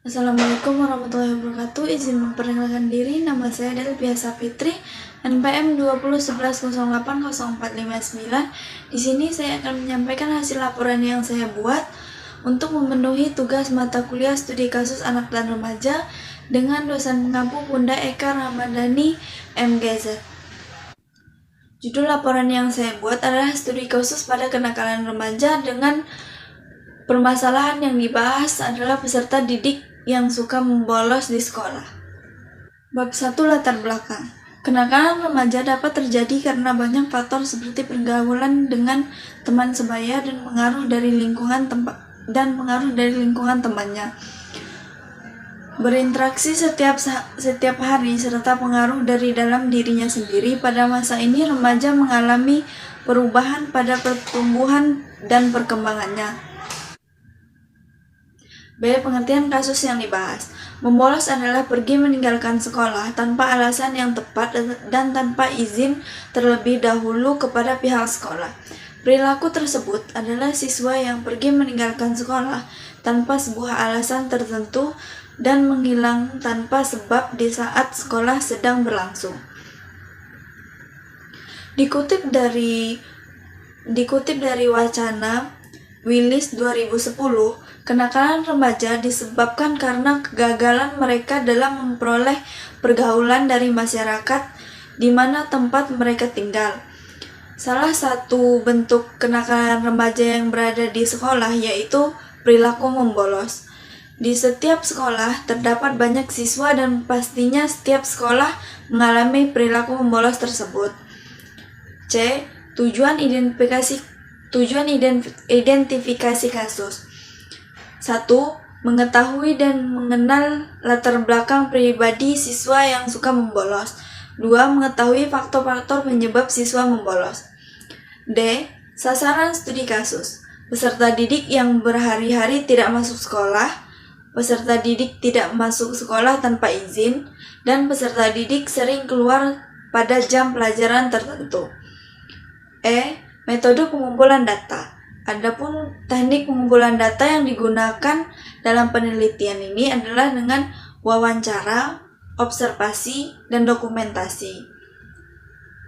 Assalamualaikum warahmatullahi wabarakatuh. Izin memperkenalkan diri, nama saya Delvia Fitri, NPM 2011080459. Di sini saya akan menyampaikan hasil laporan yang saya buat untuk memenuhi tugas mata kuliah studi kasus anak dan remaja dengan dosen pengampu Bunda Eka Ramadhani MGZ. Judul laporan yang saya buat adalah studi kasus pada kenakalan remaja dengan permasalahan yang dibahas adalah peserta didik yang suka membolos di sekolah. Bab 1, latar belakang. Kenakalan remaja dapat terjadi karena banyak faktor seperti pergaulan dengan teman sebaya dan pengaruh dari lingkungan temannya. Berinteraksi setiap hari serta pengaruh dari dalam dirinya sendiri. Pada masa ini remaja mengalami perubahan pada pertumbuhan dan perkembangannya. B. Pengertian kasus yang dibahas. Membolos adalah pergi meninggalkan sekolah tanpa alasan yang tepat dan tanpa izin terlebih dahulu kepada pihak sekolah. Perilaku tersebut adalah siswa yang pergi meninggalkan sekolah tanpa sebuah alasan tertentu dan menghilang tanpa sebab di saat sekolah sedang berlangsung. Dikutip dari Wacana Willis 2010, kenakalan remaja disebabkan karena kegagalan mereka dalam memperoleh pergaulan dari masyarakat di mana tempat mereka tinggal. Salah satu bentuk kenakalan remaja yang berada di sekolah yaitu perilaku membolos. Di setiap sekolah terdapat banyak siswa dan pastinya setiap sekolah mengalami perilaku membolos tersebut. C. Tujuan identifikasi kasus. 1. Mengetahui dan mengenal latar belakang pribadi siswa yang suka membolos. 2. Mengetahui faktor-faktor penyebab siswa membolos. D. Sasaran studi kasus. Peserta didik yang berhari-hari tidak masuk sekolah, peserta didik tidak masuk sekolah tanpa izin, dan peserta didik sering keluar pada jam pelajaran tertentu. E. Metode pengumpulan data. Adapun teknik pengumpulan data yang digunakan dalam penelitian ini adalah dengan wawancara, observasi, dan dokumentasi.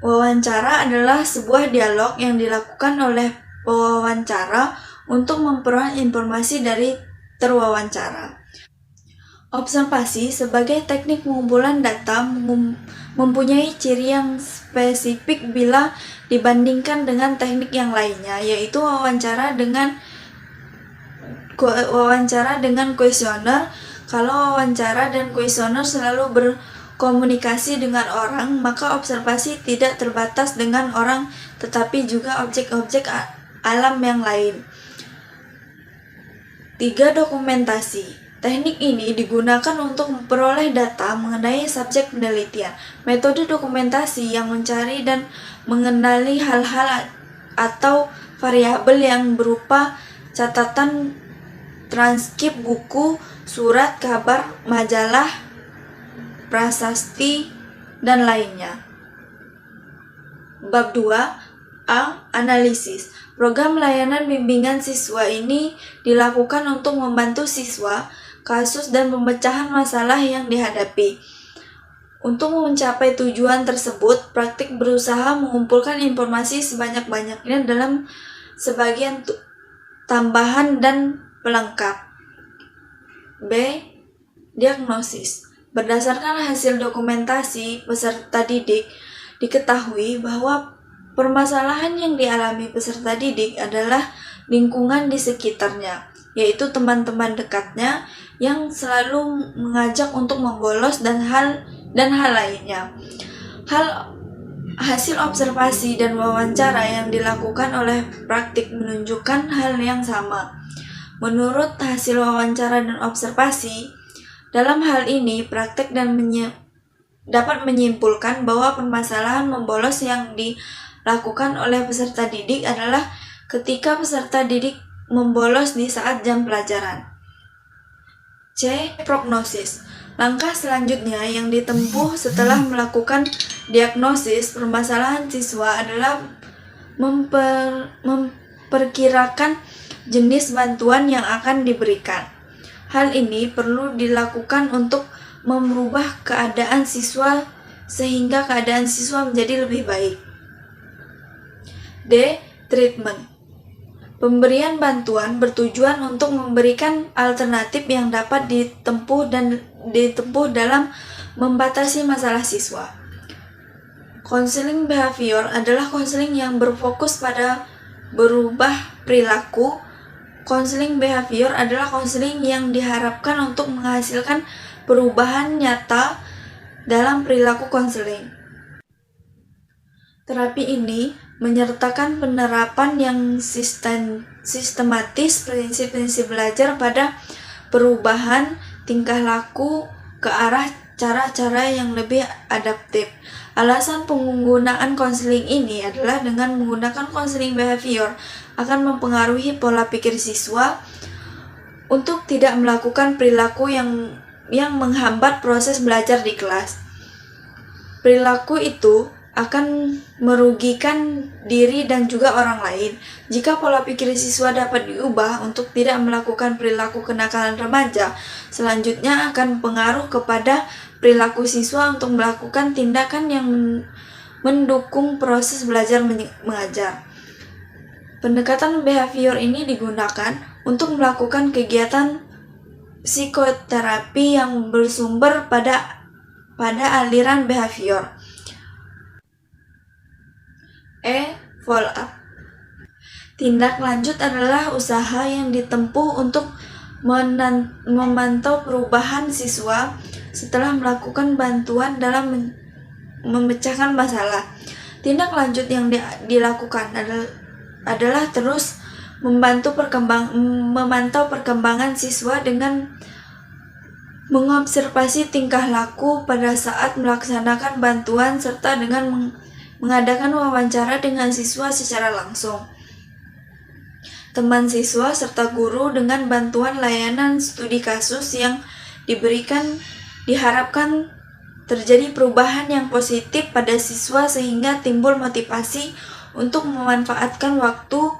Wawancara adalah sebuah dialog yang dilakukan oleh pewawancara untuk memperoleh informasi dari terwawancara. Observasi sebagai teknik pengumpulan data mempunyai ciri yang spesifik bila dibandingkan dengan teknik yang lainnya, yaitu wawancara dengan kuesioner. Kalau wawancara dan kuesioner selalu berkomunikasi dengan orang, maka observasi tidak terbatas dengan orang, tetapi juga objek-objek alam yang lain. 3. Dokumentasi. Teknik ini digunakan untuk memperoleh data mengenai subjek penelitian. Metode dokumentasi yang mencari dan mengenali hal-hal atau variabel yang berupa catatan, transkrip buku, surat, kabar, majalah, prasasti, dan lainnya. Bab 2. A. Analisis. Program layanan bimbingan siswa ini dilakukan untuk membantu siswa, kasus, dan pemecahan masalah yang dihadapi. Untuk mencapai tujuan tersebut, praktik berusaha mengumpulkan informasi sebanyak-banyaknya dalam sebagian tambahan dan pelengkap. B. Diagnosis. Berdasarkan hasil dokumentasi peserta didik, diketahui bahwa permasalahan yang dialami peserta didik adalah lingkungan di sekitarnya, yaitu teman-teman dekatnya yang selalu mengajak untuk membolos dan hal lainnya. Hasil observasi dan wawancara yang dilakukan oleh praktik menunjukkan hal yang sama. Menurut hasil wawancara dan observasi, dalam hal ini praktik dapat menyimpulkan bahwa permasalahan membolos yang dilakukan oleh peserta didik adalah ketika peserta didik membolos di saat jam pelajaran. C. Prognosis. Langkah selanjutnya yang ditempuh setelah melakukan diagnosis permasalahan siswa adalah memperkirakan jenis bantuan yang akan diberikan. Hal ini perlu dilakukan untuk merubah keadaan siswa sehingga keadaan siswa menjadi lebih baik. D. Treatment. Pemberian bantuan bertujuan untuk memberikan alternatif yang dapat ditempuh dalam membatasi masalah siswa. Konseling behavior adalah konseling yang berfokus pada berubah perilaku. Konseling behavior adalah konseling yang diharapkan untuk menghasilkan perubahan nyata dalam perilaku konseling. Terapi ini menyertakan penerapan yang sistematis prinsip-prinsip belajar pada perubahan tingkah laku ke arah cara-cara yang lebih adaptif. Alasan penggunaan konseling ini adalah dengan menggunakan konseling behavior akan mempengaruhi pola pikir siswa untuk tidak melakukan perilaku yang menghambat proses belajar di kelas. Perilaku itu akan merugikan diri dan juga orang lain. Jika pola pikir siswa dapat diubah untuk tidak melakukan perilaku kenakalan remaja, selanjutnya akan pengaruh kepada perilaku siswa untuk melakukan tindakan yang mendukung proses belajar mengajar. Pendekatan behavior ini digunakan untuk melakukan kegiatan psikoterapi yang bersumber pada aliran behavior. Follow up. Tindak lanjut adalah usaha yang ditempuh untuk memantau perubahan siswa setelah melakukan bantuan dalam memecahkan masalah. Tindak lanjut yang dilakukan adalah terus memantau perkembangan siswa dengan mengobservasi tingkah laku pada saat melaksanakan bantuan serta dengan mengadakan wawancara dengan siswa secara langsung, teman siswa, serta guru dengan bantuan layanan studi kasus yang diberikan. Diharapkan terjadi perubahan yang positif pada siswa sehingga timbul motivasi untuk memanfaatkan waktu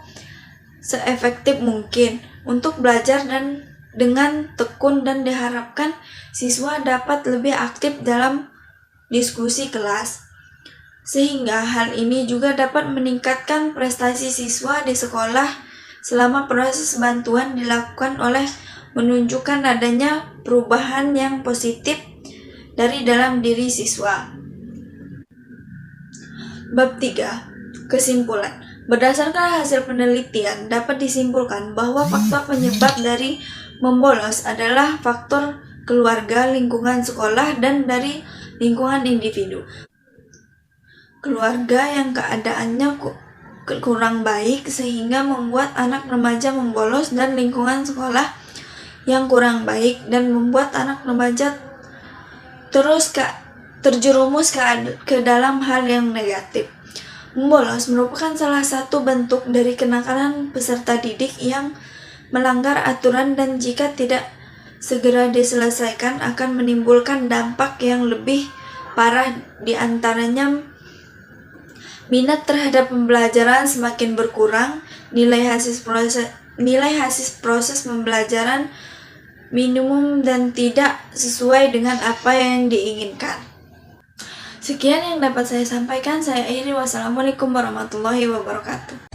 seefektif mungkin untuk belajar dan dengan tekun, dan diharapkan siswa dapat lebih aktif dalam diskusi kelas. Sehingga hal ini juga dapat meningkatkan prestasi siswa di sekolah selama proses bantuan dilakukan oleh menunjukkan adanya perubahan yang positif dari dalam diri siswa. Bab 3. Kesimpulan. Berdasarkan hasil penelitian, dapat disimpulkan bahwa faktor penyebab dari membolos adalah faktor keluarga, lingkungan sekolah, dan dari lingkungan individu. Keluarga yang keadaannya kurang baik sehingga membuat anak remaja membolos, dan lingkungan sekolah yang kurang baik dan membuat anak remaja terus terjerumus ke dalam hal yang negatif. Membolos merupakan salah satu bentuk dari kenakalan peserta didik yang melanggar aturan, dan jika tidak segera diselesaikan akan menimbulkan dampak yang lebih parah, di antaranya minat terhadap pembelajaran semakin berkurang, nilai hasil proses pembelajaran minimum dan tidak sesuai dengan apa yang diinginkan. Sekian yang dapat saya sampaikan. Saya akhiri. Wassalamualaikum warahmatullahi wabarakatuh.